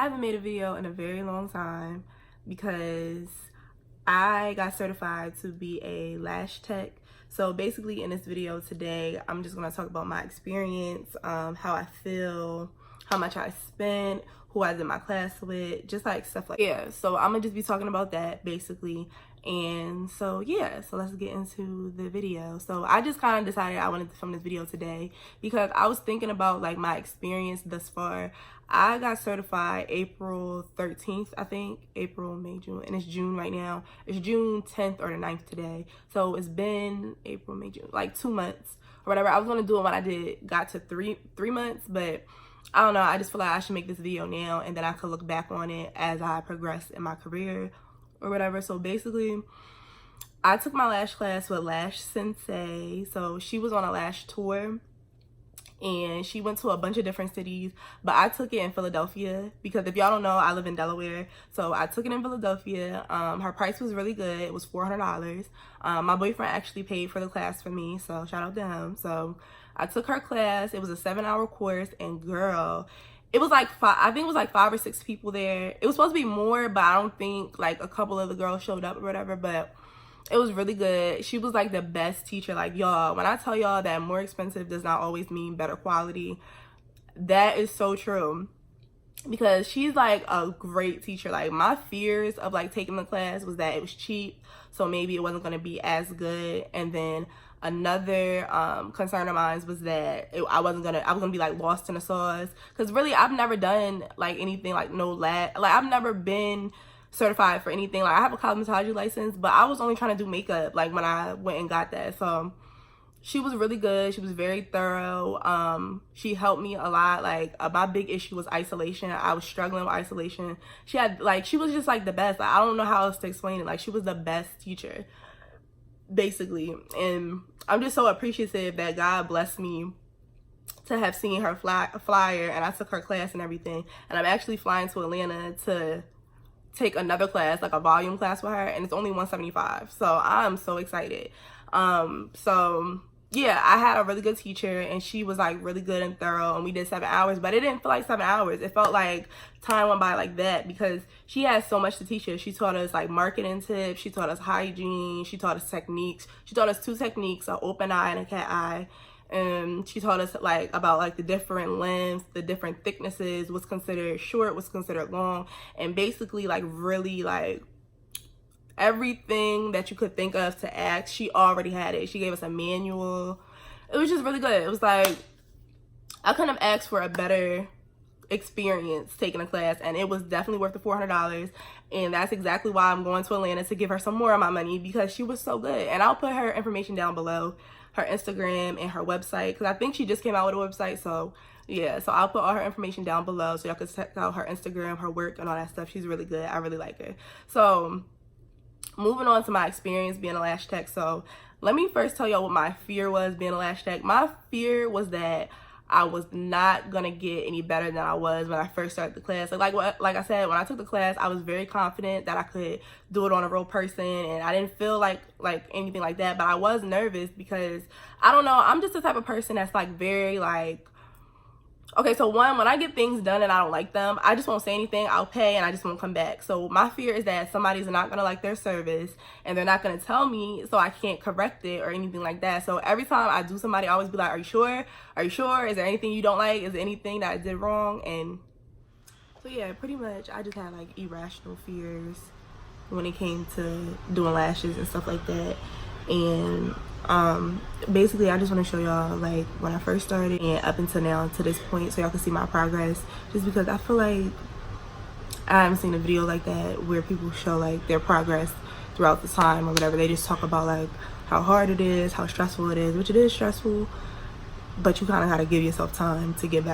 haven't made a video in a very long time because I got certified to be a lash tech. So basically in this video today, I'm just gonna talk about my experience, how I feel, how much I spent, who I did my class with, just like stuff like that. Yeah, so I'm gonna just be talking about that basically. And so yeah, so let's get into the video. So I just kind of decided I wanted to film this video today because I was thinking about like my experience thus far. I got certified April 13th, I think. April, May, June, and it's June right now. It's June 10th or the 9th today. So it's been April, May, June, like 2 months or whatever. I was gonna do it when I got to three months, but I don't know. I just feel like I should make this video now and then I could look back on it as I progress in my career or whatever. So basically, I took my lash class with Lash Sensei. So she was on a lash tour and she went to a bunch of different cities, but I took it in Philadelphia because if y'all don't know, I live in Delaware. So I took it in Philadelphia. Her price was really good. It was $400. My boyfriend actually paid for the class for me, so shout out to him. So I took her class. It was a 7-hour course, and girl, it was like I think it was like 5 or 6 people there. It was supposed to be more, but I don't think like a couple of the girls showed up or whatever, but it was really good. She was like the best teacher. Like, y'all, when I tell y'all that more expensive does not always mean better quality, that is so true. Because she's like a great teacher. Like, my fears of like taking the class was that it was cheap, so maybe it wasn't going to be as good. And then another concern of mine was that I was gonna be like lost in the sauce. Because really, I've never done like anything like I've never been certified for anything. Like, I have a cosmetology license, but I was only trying to do makeup like when I went and got that. So she was really good. She was very thorough. She helped me a lot. Like, my big issue was isolation. I was struggling with isolation. She was just like the best. Like, I don't know how else to explain it. Like, she was the best teacher basically. And I'm just so appreciative that God blessed me to have seen her flyer and I took her class and everything. And I'm actually flying to Atlanta to take another class, like a volume class with her, and it's only $175. So I'm so excited. So yeah, I had a really good teacher and she was like really good and thorough, and we did 7 hours, but it didn't feel like 7 hours. It felt like time went by like that because she had so much to teach us. She taught us like marketing tips, she taught us hygiene, she taught us techniques. She taught us 2 techniques, an open eye and a cat eye. And she taught us like about like the different lengths, the different thicknesses, what's considered short, what's considered long, and basically like really like everything that you could think of to ask, she already had it. She gave us a manual. It was just really good. It was like, I couldn't have asked for a better experience taking a class, and it was definitely worth the $400. And that's exactly why I'm going to Atlanta, to give her some more of my money because she was so good. And I'll put her information down below, her Instagram and her website, because I think she just came out with a website. So yeah, so I'll put all her information down below so y'all can check out her Instagram, her work, and all that stuff. She's really good. I really like her. So moving on to my experience being a lash tech. So let me first tell y'all what my fear was being a lash tech. My fear was that I was not gonna get any better than I was when I first started the class. Like I said, when I took the class, I was very confident that I could do it on a real person, and I didn't feel like anything like that. But I was nervous because I don't know. I'm just the type of person that's like very like, okay, so one, when I get things done and I don't like them, I just won't say anything. I'll pay and I just won't come back. So my fear is that somebody's not going to like their service and they're not going to tell me, so I can't correct it or anything like that. So every time I do somebody, I always be like, are you sure? Are you sure? Is there anything you don't like? Is there anything that I did wrong? And so yeah, pretty much I just had like irrational fears when it came to doing lashes and stuff like that. And basically I just want to show y'all like when I first started and up until now to this point, so y'all can see my progress, just because I feel like I haven't seen a video like that where people show like their progress throughout the time or whatever. They just talk about like how hard it is, how stressful it is, which it is stressful, but you kind of got to give yourself time to get back